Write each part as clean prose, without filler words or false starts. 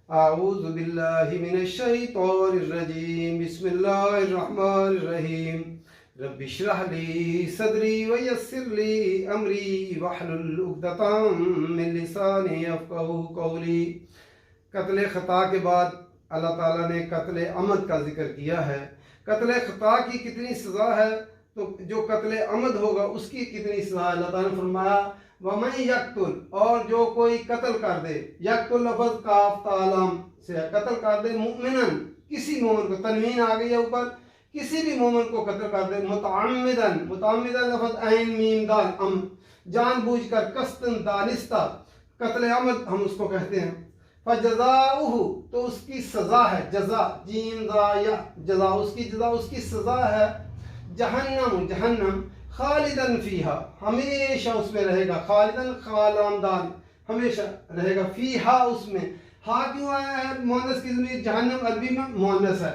आऊज़ु बिल्लाहि मिनश शैतानिर रजीम बिस्मिल्लाहिर रहमानिर रहीम रब्बि इश्रह ली सदरी व यस्सिर ली अमरी वहलुल उक़दतम मिन लिसानी यफ़क़हू क़ौली। कत्ल ख़ता के बाद अल्लाह ताला ने कत्ल अमद का जिक्र किया है। कत्ल ख़ता की कितनी सज़ा है, तो जो कत्ल अमद होगा उसकी कितनी सज़ा। अल्लाह ताला ने फरमाया वमन यक्तुल, और जो कोई कत्ल कर दे, यक्तुल लफ्ज़ काफ तालाम से कत्ल कर दे, मुमिनन किसी मोमिन को, तनवीन आ गई है ऊपर, किसी भी मोमिन को कत्ल कर दे, मुतअम्मिदन, मुतअम्मिदन लफ्ज़ ऐन मीम दाल अम, जानबूझकर, कस्तन दानिस्ता, कत्ल अमद हम उसको कहते हैं। फजज़ाउहु, तो उसकी सज़ा है, जज़ा जीम ज़ा या जज़ा, उसकी जज़ा, उसकी सज़ा है जहन्नम, जहन्नम, खालिदन फीहा, हमेशा उसमें रहेगा, खालिदन खालामदान, हमेशा रहेगा, फीहा उसमें, हा क्यों आया है मुअन्नस की ज़मीर, जहन्नम अरबी में मुअन्नस है।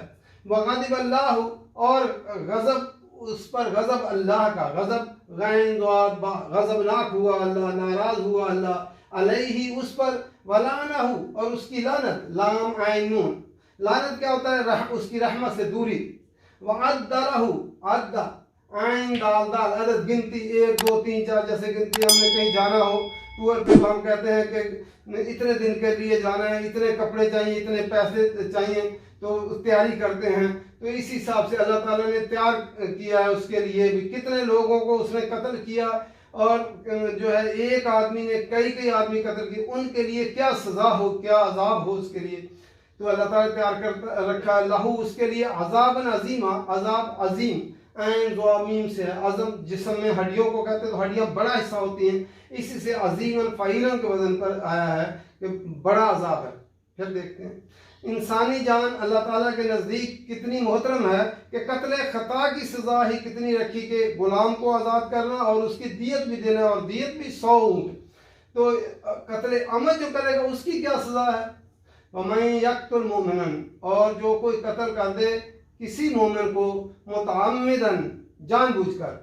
वग़ज़िब अल्लाह, और गज़ब उस पर, गज़ब अल्लाह का, गज़ब गैन ज़ाद बा, गज़बनाक हुआ अल्लाह, नाराज़ हुआ अल्लाह, अलैहि उस पर, वलानहु और उसकी लानत, लाम ऐन नून, लानत क्या होता है, उसकी रहमत से दूरी, वअद्दा लहु, अद्दा आइन दाल दाल, अदद गिनती 1 2 3 4, जैसे गिनती हमने कहीं जाना हो टूर पे, हम कहते हैं कि इतने दिन के लिए जाना है, इतने कपड़े चाहिए, इतने पैसे चाहिए, तो तैयारी करते हैं। तो इस हिसाब से अल्लाह ताला ने तैयार किया है उसके लिए भी। कितने लोगों को उसने कत्ल किया, और जो है एक आदमी ने कई आदमी कत्ल किए, उनके लिए क्या सज़ा हो, क्या अजाब हो उसके लिए, तो अल्लाह ताला तैयार कर रखा है। लहू उसके लिए अजाबन अजीमा, अजाब अजीम, ऐन ज़मीम से है, अज़म जिस्म में हड्डियों को कहते हैं, तो हड्डियाँ बड़ा हिस्सा होती हैं, इसी से अजीमन फ़ाइलन के वजन पर आया है कि बड़ा अजाब है। फिर देखते हैं इंसानी जान अल्लाह ताला के नज़दीक कितनी मोहतरम है कि कत्ल ख़ता की सज़ा ही कितनी रखी कि गुलाम को आज़ाद करना और उसकी दियत भी देना, और दियत भी 100 ऊँट। तो कत्ल अमद जो करेगा उसकी क्या सज़ा है, वमन यक्तुल मोमिनन, और जो कोई कत्ल कर दे किसी मोमिन को, मुतअम्मिदन जानबूझकर,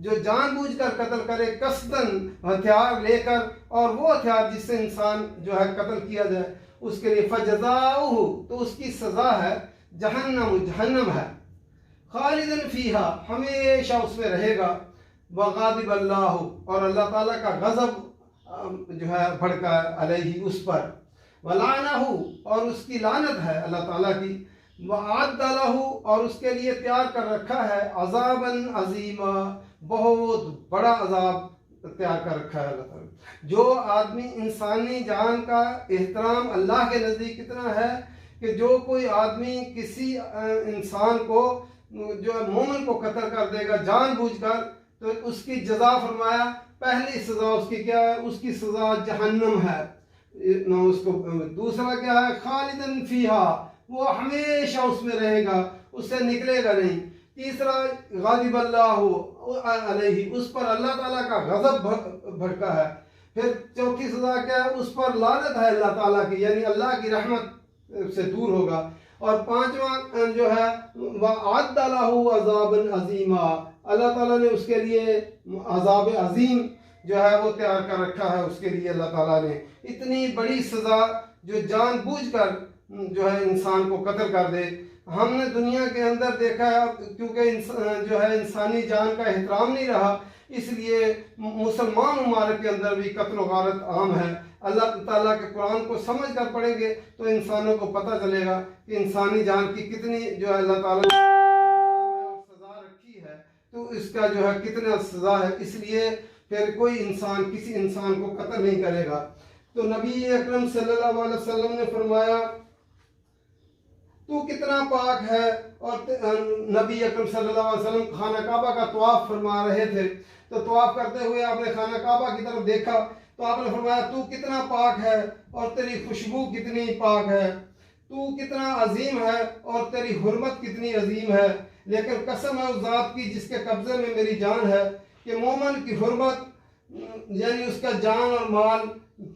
जो जानबूझकर कत्ल करे, कसदन हथियार लेकर, और वो हथियार जिससे इंसान जो है कत्ल किया जाए, उसके लिए फजज़ाउहु, तो उसकी सज़ा है जहन्नम, जहन्नम है, खालिदन फीहा, हमेशा उसमें रहेगा, वग़ादिब अल्लाह, और अल्लाह ताला का गज़ब जो है भड़का अलैहि उस पर, वलानहु, और उसकी लानत है अल्लाह ताला की, वअद्दा लहु, और उसके लिए तैयार कर रखा है, अज़ाबन अज़ीमा, बहुत बड़ा अजाब तैयार कर रखा है अल्लाह ताला। जो आदमी, इंसानी जान का एहतराम अल्लाह के नज़दीक कितना है कि जो कोई आदमी किसी इंसान को, जो मोमिन को कत्ल कर देगा जानबूझकर, तो उसकी जज़ा फरमाया, पहली सज़ा उसकी क्या है, उसकी सज़ा जहन्नम है ना, उसको दूसरा क्या है, खालिदन फीहा, वो हमेशा उसमें रहेगा, उससे निकलेगा नहीं। तीसरा गालिब अल्लाहु अलैहि, उस पर अल्लाह ताला का गज़ब भड़का है। फिर चौथी सज़ा क्या है, उस पर लानत है अल्लाह ताला की, यानी अल्लाह की रहमत से दूर होगा। और पांचवा जो है, वअद्दा लहु अज़ाबन अज़ीमा, अल्लाह ताला ने उसके लिए अज़ाब अज़ीम जो है वो तैयार कर रखा है उसके लिए। अल्लाह ताला ने इतनी बड़ी सज़ा, जो जानबूझकर जो है इंसान को कत्ल कर दे। हमने दुनिया के अंदर देखा है, क्योंकि जो है इंसानी जान का एहतराम नहीं रहा, इसलिए मुसलमान ममालिक के अंदर भी कत्ल व गारत आम है। अल्लाह ताला के कुरान को समझ कर पढ़ेंगे तो इंसानों को पता चलेगा कि इंसानी जान की कितनी जो है अल्लाह ताला ने सज़ा रखी है, तो इसका जो है कितना सज़ा है। इसलिए फिर कोई इंसान किसी इंसान को कत्ल नहीं करेगा। तो नबी अकरम सल्लल्लाहु अलैहि वसल्लम ने फरमाया, तू कितना पाक है। और नबी अकरम सल्लल्लाहु अलैहि वसल्लम खाना काबा का तवाफ फरमा रहे थे, तो तवाफ करते हुए आपने खाना काबा की तरफ देखा, तो आपने फरमाया, तू कितना पाक है और तेरी खुशबू कितनी पाक है, तू कितना अजीम है और तेरी हुर्मत कितनी अजीम है। लेकिन कसम है उस ज़ात की जिसके कब्ज़े में मेरी जान है, कि मोमिन की हुर्मत यानी उसका जान और माल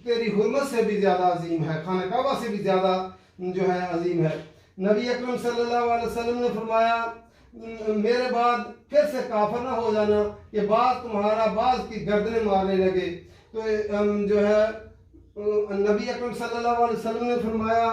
तेरी हुर्मत से भी ज़्यादा अजीम है, खाना काबा से भी ज़्यादा जो है अजीम है। नबी अकरम सल्लल्लाहु अलैहि वसल्लम ने फरमाया, मेरे बाद फिर से काफिर ना हो जाना, ये बात तुम्हारा बाज की गर्दनें मारने लगे। तो जो है नबी अकरम सल्लल्लाहु अलैहि वसल्लम ने फरमाया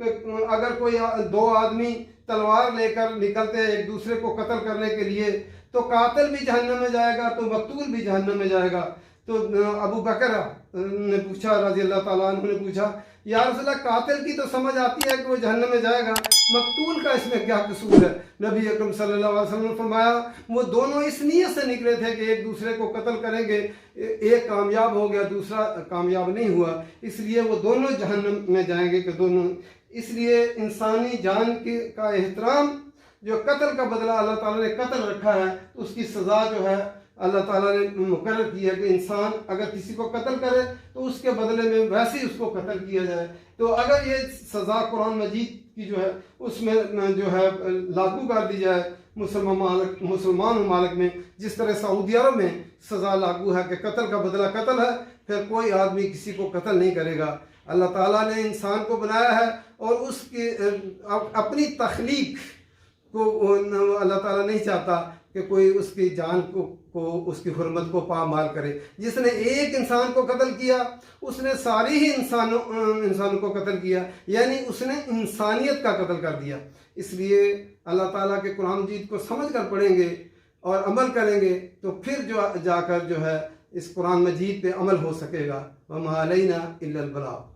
कि अगर कोई दो आदमी तलवार लेकर निकलते हैं एक दूसरे को कत्ल करने के लिए, तो कातिल भी जहन्नम में जाएगा तो मकतूल भी जहन्नम में जाएगा। तो अबू बकर ने पूछा, रज़ी अल्लाह ताला अन्हु ने पूछा, या रसूलल्लाह, कातिल की तो समझ आती है कि वो जहन्नम में जाएगा, मकतूल का इसमें क्या कसूर है? नबी अकरम सल्लल्लाहु अलैहि वसल्लम ने फरमाया, वो दोनों इस नीयत से निकले थे कि एक दूसरे को कत्ल करेंगे, एक कामयाब हो गया, दूसरा कामयाब नहीं हुआ, इसलिए वो दोनों जहन्नम में जाएंगे कि दोनों। इसलिए इंसानी जान का एहतराम, जो कत्ल का बदला अल्लाह ताला ने कत्ल रखा है, उसकी सज़ा जो है अल्लाह ताला ने मुकर्रर की है कि इंसान अगर किसी को कत्ल करे तो उसके बदले में वैसे ही उसको कत्ल किया जाए। तो अगर ये सज़ा कुरान मजीद की जो है उसमें जो है लागू कर दी जाए मुसलमान ममालिक में, जिस तरह सऊदी अरब में सज़ा लागू है कि कत्ल का बदला कत्ल है, फिर कोई आदमी किसी को कत्ल नहीं करेगा। अल्लाह ताला ने इंसान को बनाया है और उसकी अपनी तख्लीक को अल्लाह ताला नहीं चाहता कि कोई उसकी जान को उसकी हुर्मत को पामाल करे। जिसने एक इंसान को कत्ल किया उसने सारी ही इंसानों को कत्ल किया, यानी उसने इंसानियत का कत्ल कर दिया। इसलिए अल्लाह ताला के कुरान मजीद को समझ कर पढ़ेंगे और अमल करेंगे तो फिर जो जाकर जो है इस कुरान मजीद पे अमल हो सकेगा। वमा अलैना इल्लल बलाग।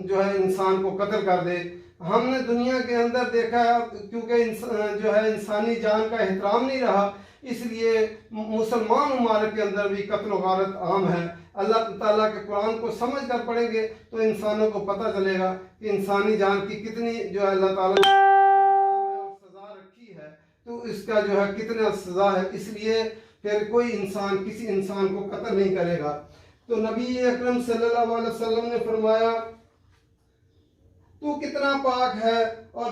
जो है इंसान को कत्ल कर दे, हमने दुनिया के अंदर देखा है, क्योंकि जो है इंसानी जान का एहतराम नहीं रहा, इसलिए मुसलमान ममालिक के अंदर भी कत्ल व गारत आम है। अल्लाह ताला के कुरान को समझ कर पढ़ेंगे तो इंसानों को पता चलेगा कि इंसानी जान की कितनी जो है अल्लाह ताला ने सज़ा रखी है, तो इसका जो है कितना सज़ा है। इसलिए फिर कोई इंसान किसी इंसान को कत्ल नहीं करेगा। तो नबी अकरम सल्लल्लाहु अलैहि वसल्लम ने फरमाया, तू कितना पाक है। और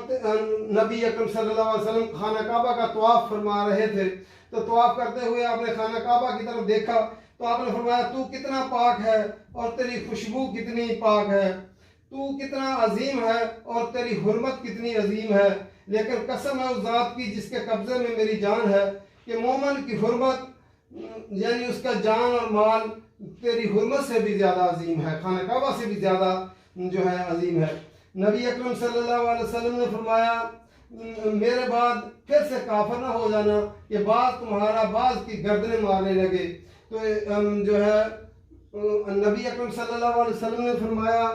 नबी अकरम सल्लल्लाहु अलैहि वसल्लम खाना काबा का तवाफ फरमा रहे थे, तो तवाफ करते हुए आपने खाना काबा की तरफ देखा तो आपने फरमाया, तू कितना पाक है और तेरी खुशबू कितनी पाक है, तू कितना अजीम है और तेरी हुर्मत कितनी अजीम है। लेकिन कसम है उस ज़ात की जिसके कब्जे में मेरी जान है कि मोमिन की हुर्मत यानी उसका जान और माल तेरी हुर्मत से भी ज़्यादा अजीम है, खाना काबा से भी ज़्यादा जो है अजीम है। नबी अकरम सल्लल्लाहु अलैहि वसल्लम ने फरमाया, मेरे बाद फिर से काफिर ना हो जाना, ये बात तुम्हारा बाज की गर्दनें मारने लगे। तो जो है नबी अकरम सल्लल्लाहु अलैहि वसल्लम ने फरमाया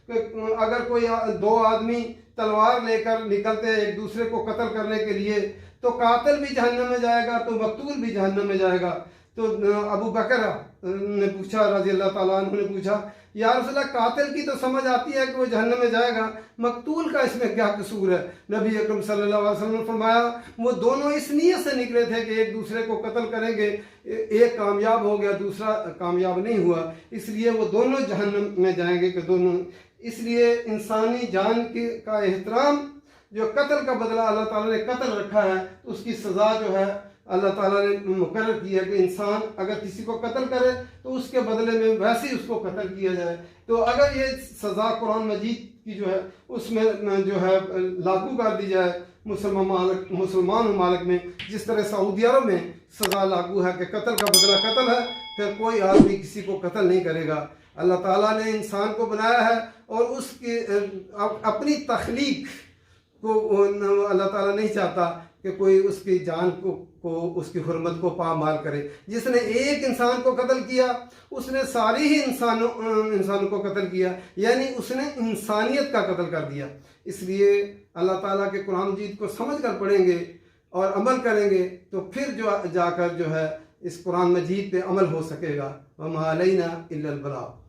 कि अगर कोई दो आदमी तलवार लेकर निकलते हैं एक दूसरे को कत्ल करने के लिए, तो कातिल भी जहन्नम में जाएगा तो मकतूल भी जहन्नम में जाएगा। तो अबू बकर ने पूछा, रज़ी अल्लाह ताला अन्हु ने पूछा, या रसूलल्लाह, कातिल की तो समझ आती है कि वो जहन्नम में जाएगा, मकतूल का इसमें क्या कसूर है? नबी अकरम सल्लल्लाहु अलैहि वसल्लम ने फरमाया, वो दोनों इस नीयत से निकले थे कि एक दूसरे को कत्ल करेंगे, एक कामयाब हो गया, दूसरा कामयाब नहीं हुआ, इसलिए वो दोनों जहन्नम में जाएंगे कि दोनों। इसलिए इंसानी जान का एहतराम, जो कत्ल का बदला अल्लाह ताला ने कत्ल रखा है, उसकी सज़ा जो है अल्लाह ताला ने मुकर्रर की है कि इंसान अगर किसी को कत्ल करे तो उसके बदले में वैसे ही उसको कत्ल किया जाए। तो अगर ये सज़ा कुरान मजीद की जो है उसमें जो है लागू कर दी जाए मुसलमान ममालिक में, जिस तरह सऊदी अरब में सज़ा लागू है कि कत्ल का बदला कत्ल है, फिर कोई आदमी किसी को कत्ल नहीं करेगा। अल्लाह ताला ने इंसान को बनाया है और उसकी अपनी तख्लीक को अल्लाह ताला नहीं चाहता कि कोई उसकी जान को उसकी हुर्मत को पामाल करे। जिसने एक इंसान को कत्ल किया उसने सारी ही इंसानों को कत्ल किया, यानी उसने इंसानियत का कत्ल कर दिया। इसलिए अल्लाह ताला के कुरान मजीद को समझ कर पढ़ेंगे और अमल करेंगे तो फिर जो जाकर जो है इस कुरान मजीद पे अमल हो सकेगा। वमा अलैना इल्लल बलाग।